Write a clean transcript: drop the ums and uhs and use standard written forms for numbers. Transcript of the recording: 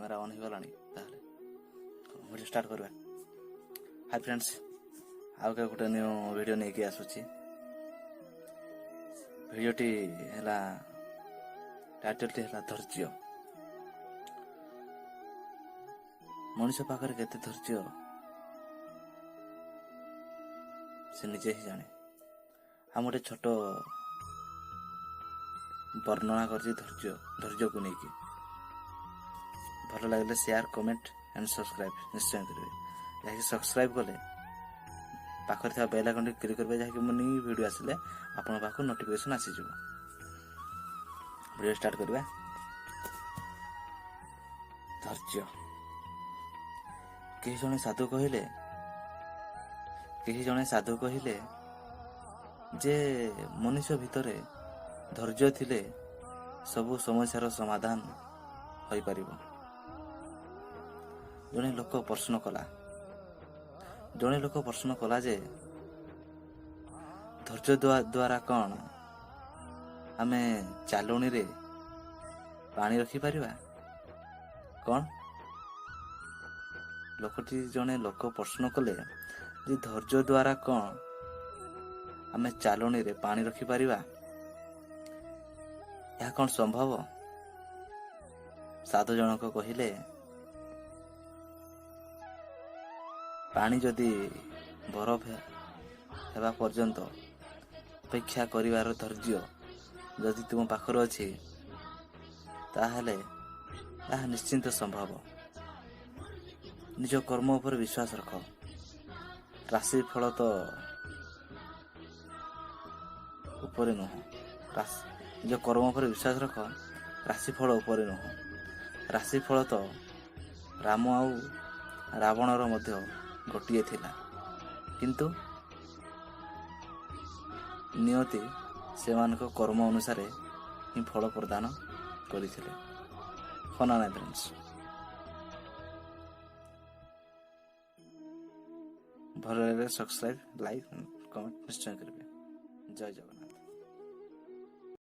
Camera on हो गलानी ताहले video start करबा। हाय फ्रेंड्स, आउ के गोटे न्यू वीडियो नहीं के आसुची। वीडियोटी हैला टाइटल टी हैला धैर्य। मनुष्य पाखरे केते धैर्य से निजे ही जाने। हम गोटे छोट वर्णना करछि धैर्य को लेकिन भल लगे शेयर कमेंट एंड सब्सक्राइब निश्चय करेंगे। जहाँकि सब्सक्राइब कले पाखर था बेल आइकन क्लिक करेंगे, जहाँकि मुझे न्यू वीडियो आसिले आपन पाखु नोटिफिकेशन आसीज। वीडियो स्टार्ट करवा। धैर्य कहीं जने साधु कहले जे मनुष्य भितरे धैर्य थिले सबु समस्यार समाधान होई परिबो। जने लोक प्रश्न कला जे धैर्य द्वारा कौन आमे चालुनी रे पानी रखी परिबा कौन। जने लोक प्रश्न कले जे धैर्य द्वारा कौन आमे चालुनी रे पानी रखी परिबा, यह कौन संभव। साधु जनक कहिले पानी जदि बरफ हेबा पर्यंत अपेक्षा करिवार धैर्य जदि तुम पाखर अछि ताहले यह निश्चिंत संभव। निज कर्म उपर विश्वास रख। राशि फल तो ऊपर नुह। निज कर्म उपर विश्वास रख, राशि फल ऊपर नुह। राशि फल तो राम आउ रावणर मध्य गोटिए थिला, किंतु नियति सेमानक कर्म अनुसार ही फल प्रदान करथिले। फना ना फ्रेंड्स, भल लगे सब्सक्राइब लाइक कमेंट निश्चय करेंगे। जय जगन्नाथ।